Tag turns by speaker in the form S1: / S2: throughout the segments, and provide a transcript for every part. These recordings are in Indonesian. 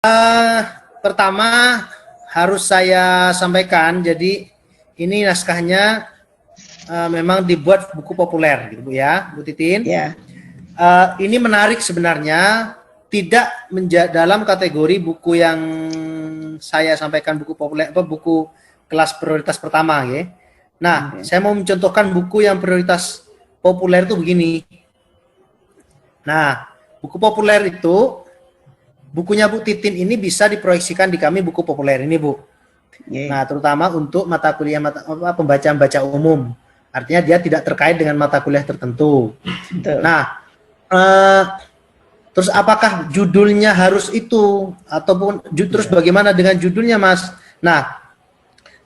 S1: Uh, Pertama harus saya sampaikan, jadi ini naskahnya memang dibuat buku populer, gitu Bu ya, Bu Titin.
S2: Ya.
S1: Ini menarik sebenarnya, tidak dalam kategori buku yang saya sampaikan buku populer, buku kelas prioritas pertama, ya. Nah, saya mau mencontohkan buku yang prioritas populer itu begini. Nah, buku populer itu, bukunya Bu Titin ini bisa diproyeksikan di kami buku populer ini, Bu. Nah, terutama untuk mata kuliah pembacaan baca umum. Artinya dia tidak terkait dengan mata kuliah tertentu.
S2: Betul.
S1: Nah, terus apakah judulnya harus itu ataupun terus bagaimana dengan judulnya, Mas? Nah,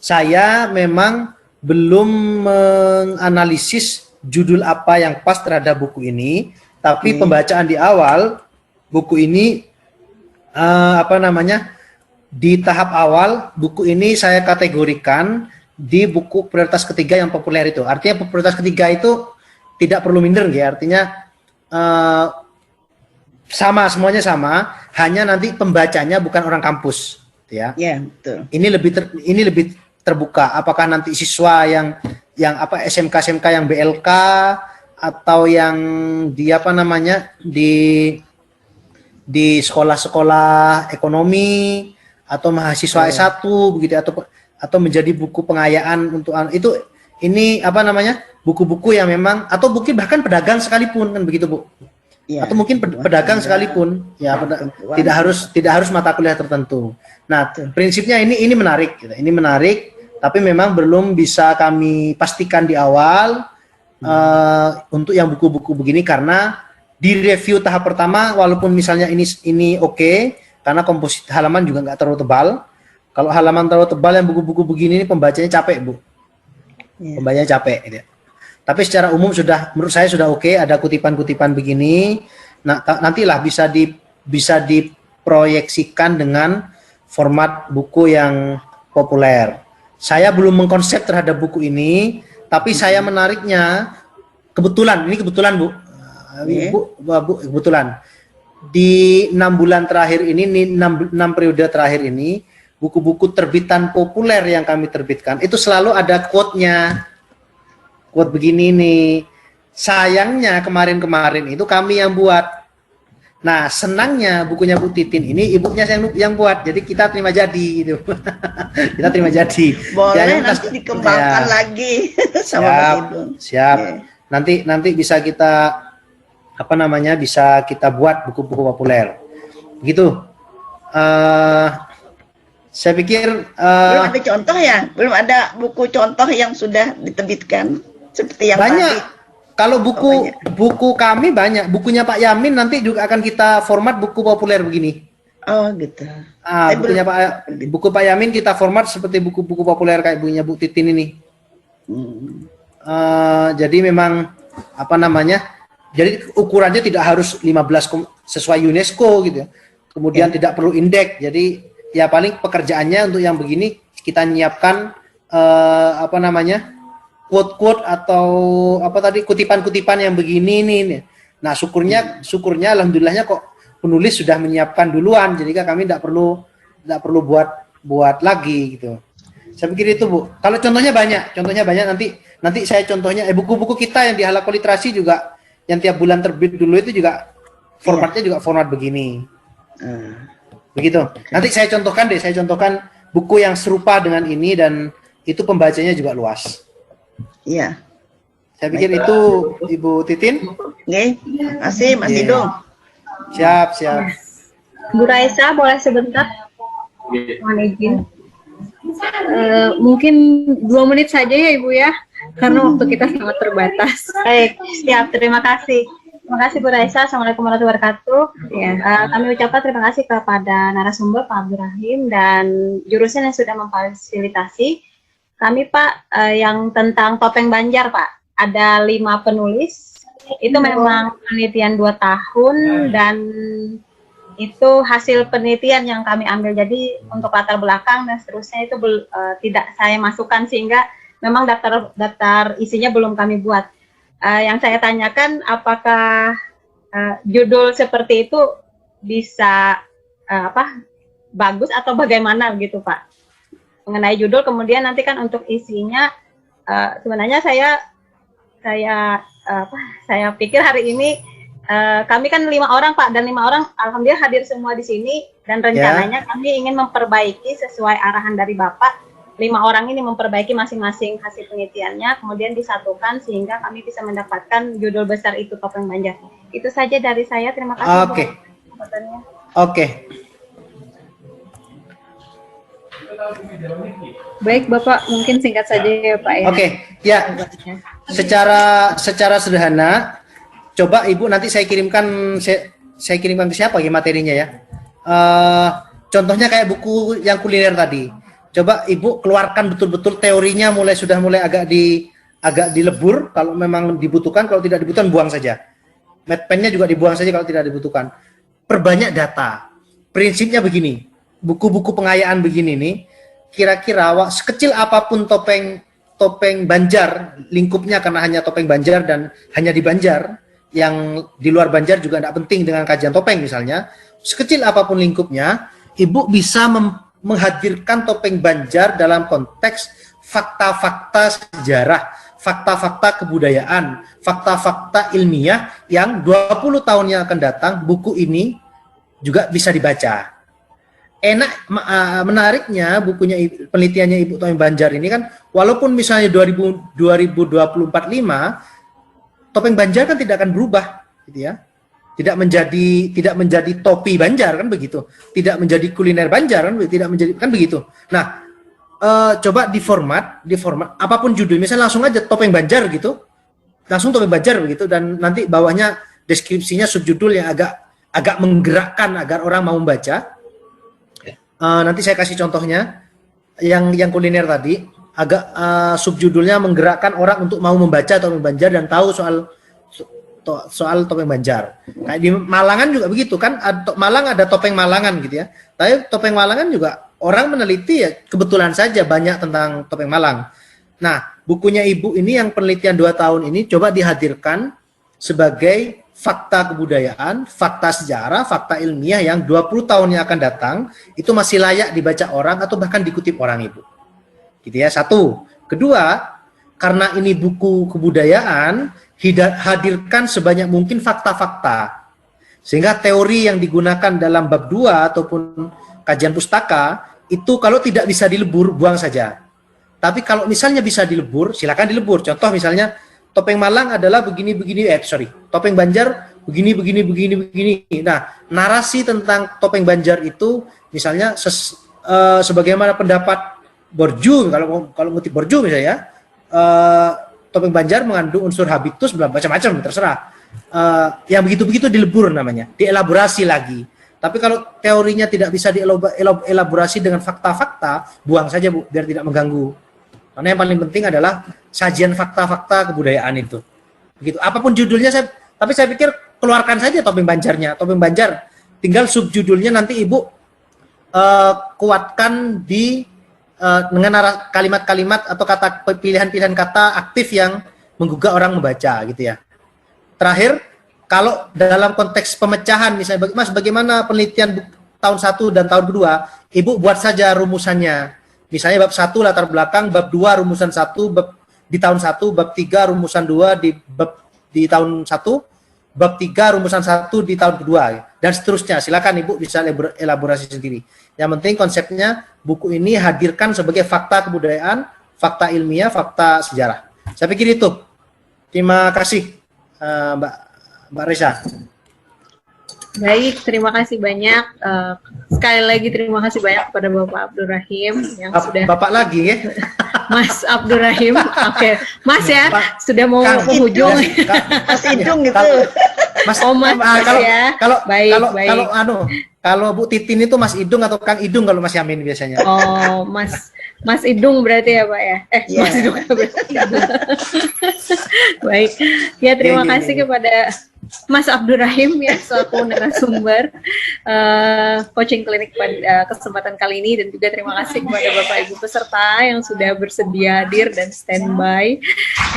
S1: saya memang belum menganalisis judul apa yang pas terhadap buku ini, tapi pembacaan di awal buku ini di tahap awal buku ini saya kategorikan di buku prioritas ketiga yang populer itu. Artinya prioritas ketiga itu tidak perlu minder ya, artinya sama, semuanya sama, hanya nanti pembacanya bukan orang kampus, ya.
S2: Ya, betul.
S1: Ini lebih terbuka. Apakah nanti siswa yang SMK yang BLK atau yang di di sekolah-sekolah ekonomi atau mahasiswa S1 begitu, atau menjadi buku pengayaan untuk itu, ini buku-buku yang memang, atau mungkin bahkan pedagang sekalipun, kan begitu Bu ya, atau mungkin pedagang sekalipun ya, tidak harus mata kuliah tertentu. Nah, prinsipnya ini menarik gitu. Ini menarik, tapi memang belum bisa kami pastikan di awal untuk yang buku-buku begini, karena di review tahap pertama, walaupun misalnya ini oke, karena komposisi halaman juga nggak terlalu tebal. Kalau halaman terlalu tebal yang buku-buku begini, ini pembacanya capek, Bu. Pembacanya capek gitu. Tapi secara umum menurut saya sudah oke, ada kutipan-kutipan begini. Nah, nantilah bisa diproyeksikan dengan format buku yang populer. Saya belum mengkonsep terhadap buku ini, tapi saya menariknya kebetulan Bu. Bu, kebetulan di 6 bulan terakhir ini, 6 periode terakhir ini, buku-buku terbitan populer yang kami terbitkan itu selalu ada quote-nya. Quote begini nih, sayangnya kemarin-kemarin itu kami yang buat. Nah, senangnya bukunya Bu Titin ini ibunya yang buat, jadi kita terima jadi gitu. Kita terima jadi.
S2: Boleh nanti dikembangkan lagi sama Mas Idung.
S1: Siap. Nanti bisa kita bisa kita buat buku-buku populer. Begitu. Saya pikir
S2: belum ada contoh ya, belum ada buku contoh yang sudah diterbitkan seperti yang
S1: banyak
S2: tadi.
S1: Kalau buku kami banyak, bukunya Pak Yamin nanti juga akan kita format buku populer begini.
S2: Oh gitu.
S1: Buku Pak Yamin kita format seperti buku-buku populer kayak bukunya Bu Titin ini. Jadi memang jadi ukurannya tidak harus 15 sesuai UNESCO gitu ya. Kemudian tidak perlu indeks. Jadi ya paling pekerjaannya untuk yang begini kita nyiapkan quote-quote atau kutipan-kutipan yang begini nih. Nah, syukurnya alhamdulillahnya kok penulis sudah menyiapkan duluan, jadi kami tidak perlu buat lagi gitu. Saya pikir itu Bu. Kalau contohnya banyak nanti saya contohnya buku-buku kita yang di Halako Literasi juga yang tiap bulan terbit dulu itu juga formatnya juga format begini. Begitu. Nanti saya contohkan buku yang serupa dengan ini dan itu pembacanya juga luas.
S2: Iya.
S1: Saya pikir itu Ibu Titin.
S2: Oke, makasih Mas Idung.
S1: Siap.
S3: Bu Raisa, boleh sebentar? Mohon izin. Mungkin 2 menit saja ya Ibu ya, karena waktu kita sangat terbatas. Baik, siap. Terima kasih. Terima kasih Bu Raisa. Assalamualaikum warahmatullahi wabarakatuh. Ya, kami ucapkan terima kasih kepada narasumber Pak Abdul Rahim dan jurusan yang sudah memfasilitasi kami Pak, yang tentang topeng Banjar Pak. Ada 5 penulis. Itu memang penelitian 2 tahun dan itu hasil penelitian yang kami ambil. Jadi untuk latar belakang dan seterusnya itu tidak saya masukkan, sehingga memang daftar isinya belum kami buat. Yang saya tanyakan, apakah judul seperti itu bisa bagus atau bagaimana gitu Pak? Mengenai judul, kemudian nanti kan untuk isinya sebenarnya saya pikir hari ini kami kan 5 orang Pak, dan 5 orang alhamdulillah hadir semua di sini, dan rencananya kami ingin memperbaiki sesuai arahan dari Bapak. 5 orang ini memperbaiki masing-masing hasil penelitiannya, kemudian disatukan sehingga kami bisa mendapatkan judul besar itu, Topeng Banjar. Itu saja dari saya, terima kasih.
S1: Oke. Oke.
S3: Baik Bapak, mungkin singkat saja ya Pak ya.
S1: Oke, ya. Secara sederhana, coba Ibu nanti saya kirimkan ke siapa ya materinya ya. Contohnya kayak buku yang kuliner tadi. Coba Ibu keluarkan betul-betul teorinya, sudah mulai agak dilebur kalau memang dibutuhkan, kalau tidak dibutuhkan buang saja. Pen-nya juga dibuang saja kalau tidak dibutuhkan. Perbanyak data. Prinsipnya begini, buku-buku pengayaan begini nih, kira-kira sekecil apapun topeng Banjar, lingkupnya karena hanya topeng Banjar dan hanya di Banjar, yang di luar Banjar juga tidak penting dengan kajian topeng misalnya, sekecil apapun lingkupnya, Ibu bisa menghadirkan topeng Banjar dalam konteks fakta-fakta sejarah, fakta-fakta kebudayaan, fakta-fakta ilmiah yang 20 tahun yang akan datang buku ini juga bisa dibaca. Menariknya bukunya, penelitiannya Ibu Topeng Banjar ini kan, walaupun misalnya 2024-5 Topeng Banjar kan tidak akan berubah gitu ya. Tidak menjadi topi Banjar kan begitu, tidak menjadi kuliner Banjar kan, tidak menjadi kan begitu. Nah, coba di format apapun judul, misalnya langsung aja Topeng Banjar gitu, langsung Topeng Banjar begitu, dan nanti bawahnya deskripsinya subjudul yang agak menggerakkan agar orang mau membaca. Nanti saya kasih contohnya yang kuliner tadi, agak subjudulnya menggerakkan orang untuk mau membaca Topeng Banjar dan tahu soal Topeng Banjar. Kayak di Malangan juga begitu kan, Malang ada Topeng Malangan gitu ya. Tapi Topeng Malangan juga orang meneliti ya kebetulan saja banyak tentang Topeng Malang. Nah, bukunya Ibu ini yang penelitian 2 tahun ini coba dihadirkan sebagai fakta kebudayaan, fakta sejarah, fakta ilmiah yang 20 tahun yang akan datang itu masih layak dibaca orang atau bahkan dikutip orang Ibu. Gitu ya, satu. Kedua, karena ini buku kebudayaan, hadirkan sebanyak mungkin fakta-fakta. Sehingga teori yang digunakan dalam bab 2 ataupun kajian pustaka, itu kalau tidak bisa dilebur, buang saja. Tapi kalau misalnya bisa dilebur, silakan dilebur. Contoh misalnya, Topeng Malang adalah Topeng Banjar begini. Nah, narasi tentang Topeng Banjar itu, misalnya sebagaimana pendapat Borju, kalau ngutip Borju misalnya, Topeng Banjar mengandung unsur habitus, macam-macam, terserah. Yang begitu-begitu dilebur namanya, dielaborasi lagi. Tapi kalau teorinya tidak bisa dielaborasi dengan fakta-fakta, buang saja Bu, biar tidak mengganggu. Karena yang paling penting adalah sajian fakta-fakta kebudayaan itu. Begitu. Apapun judulnya, tapi saya pikir keluarkan saja Topeng Banjarnya. Topeng Banjar, tinggal subjudulnya nanti Ibu kuatkan dengan kalimat-kalimat atau pilihan-pilihan kata aktif yang menggugah orang membaca gitu ya. Terakhir, kalau dalam konteks pemecahan misalnya, Mas bagaimana penelitian tahun 1 dan tahun kedua, Ibu buat saja rumusannya. Misalnya bab 1 latar belakang, bab 2 rumusan 1 di tahun 1, bab 3 rumusan 2 di tahun 1, bab 3 rumusan 1 di tahun kedua, dan seterusnya. Silakan Ibu bisa elaborasi sendiri. Yang penting konsepnya buku ini hadirkan sebagai fakta kebudayaan, fakta ilmiah, fakta sejarah. Saya pikir itu. Terima kasih Mbak Reza.
S3: Baik, terima kasih banyak. Sekali lagi terima kasih banyak kepada Bapak Abdul Rahim yang sudah.
S1: Bapak lagi ya.
S3: Mas Abdul Rahim, oke. Mas ya, sudah mau penghujung.
S2: Mas Idung gitu.
S3: Mas ya.
S1: Kalau Bu Titin itu Mas Idung atau Kang Idung kalau Mas Yamin biasanya.
S3: Oh, Mas Idung berarti ya Pak ya? Mas Idung berarti. Baik. Ya, terima kasih kepada Mas Abdul Rahim ya selaku narasumber coaching klinik pada kesempatan kali ini, dan juga terima kasih kepada Bapak Ibu peserta yang sudah bersedia hadir dan standby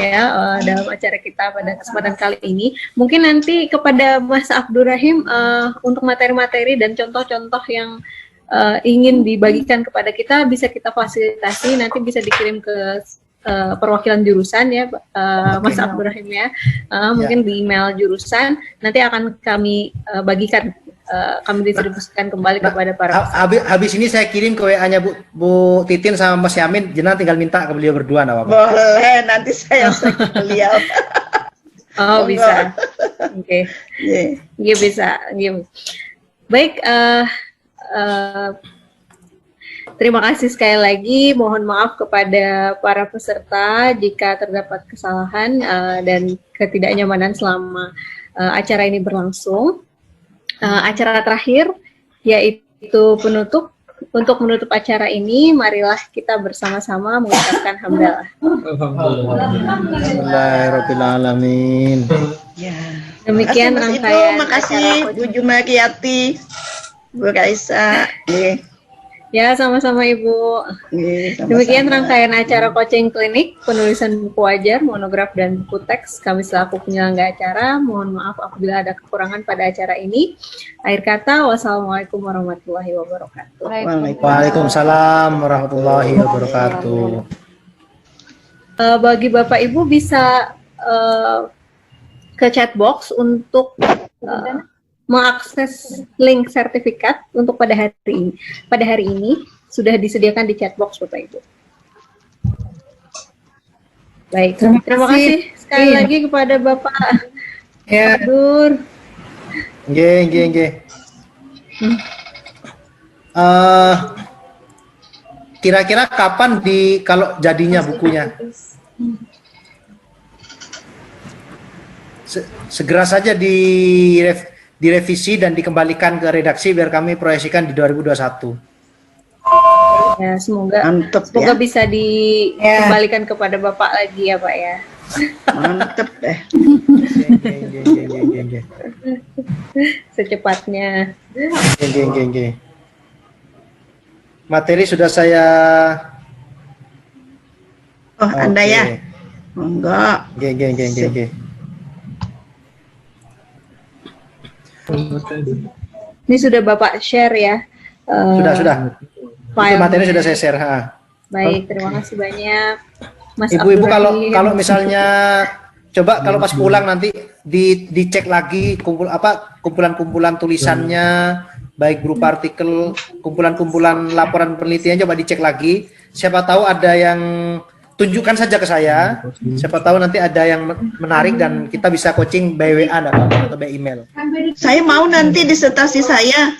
S3: ya dalam acara kita pada kesempatan kali ini. Mungkin nanti kepada Mas Abdul Rahim untuk materi-materi dan contoh-contoh yang ingin dibagikan kepada kita bisa kita fasilitasi, nanti bisa dikirim ke perwakilan jurusan ya, Mas Abdurrahim ya, mungkin di email jurusan, nanti akan kami bagikan, kami distribusikan kembali kepada para
S1: habis ini saya kirim ke WA-nya Bu Titin sama Mas Yamin, jenengan tinggal minta ke beliau berdua, apa?
S2: Boleh, nanti saya ke beliau.
S3: Oh, bisa. Oke. Iya, bisa. Iya. Baik, terima kasih sekali lagi. Mohon maaf kepada para peserta jika terdapat kesalahan dan ketidaknyamanan selama acara ini berlangsung. Acara terakhir yaitu penutup. Untuk menutup acara ini, marilah kita bersama-sama mengucapkan hamdalah.
S1: Alhamdulillahirrahmanirrahim.
S2: Ya.
S3: Demikian
S2: Mas Ibu,
S3: rangkaian
S2: makasih
S3: acara
S2: Bu Jumaryati, Bu Raisa.
S3: Ya, sama-sama Ibu.
S2: Sama-sama.
S3: Demikian rangkaian acara coaching klinik, penulisan buku ajar, monograf, dan buku teks. Kami selaku penyelenggara acara, mohon maaf apabila ada kekurangan pada acara ini. Akhir kata, wassalamualaikum warahmatullahi wabarakatuh.
S1: Waalaikumsalam warahmatullahi wabarakatuh.
S3: Bagi Bapak Ibu bisa ke chatbox untuk mengakses link sertifikat untuk pada hari ini. Pada hari ini sudah disediakan di chatbox Bapak Ibu. Baik, terima kasih sekali lagi kepada Bapak Abdur.
S1: Nggih. Kira-kira kapan kalau jadinya bukunya? Segera saja direvisi dan dikembalikan ke redaksi biar kami proyeksikan di 2021.
S3: Ya, semoga
S2: Mantep, ya.
S3: bisa dikembalikan kepada Bapak lagi ya Pak ya.
S2: Mantep deh.
S3: Secepatnya.
S1: Nggih. Materi sudah saya
S2: Anda ya? Enggak.
S1: Nggih.
S3: Ini sudah Bapak share ya.
S1: Sudah.
S3: File
S1: Materi sudah saya share.
S3: Baik, terima kasih banyak Mas
S1: Ibu-ibu
S3: Abdurrahim.
S1: kalau misalnya coba kalau pas pulang nanti dicek lagi kumpulan-kumpulan tulisannya, baik berupa artikel, kumpulan-kumpulan laporan penelitian, coba dicek lagi. Siapa tahu ada yang tunjukkan saja ke saya. Siapa tahu nanti ada yang menarik dan kita bisa coaching by WA atau by email.
S2: Saya mau nanti disertasi saya,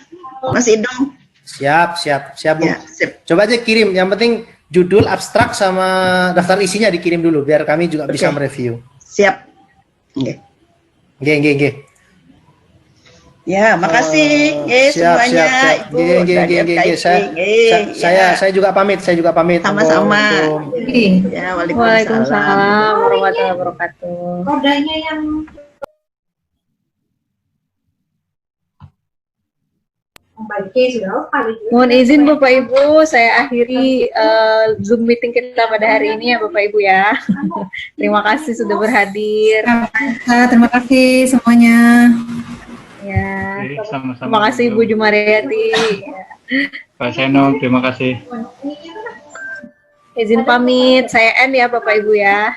S2: Mas Idong.
S1: Siap Bu.
S2: Ya, sip.
S1: Coba aja kirim. Yang penting judul, abstrak sama daftar isinya dikirim dulu biar kami juga bisa mereview.
S2: Siap. Oke.
S1: Nggih.
S2: Ya, makasih semuanya.
S1: Siap.
S2: Ibu dari FKIP.
S1: Saya juga pamit.
S2: Sama-sama.
S3: Assalamualaikum.
S2: Ya,
S3: Waalaikumsalam warahmatullahi wabarakatuh.
S4: Rodanya yang
S3: Mohon izin Bapak Ibu, saya akhiri Zoom meeting kita pada hari ini ya Bapak Ibu ya. Terima kasih sudah berhadir.
S4: terima kasih semuanya.
S3: Ya.
S5: Sama-sama.
S3: Terima kasih Ibu Jumaryati.
S5: Pak Seno, terima kasih.
S3: Izin pamit, saya N ya Bapak Ibu ya.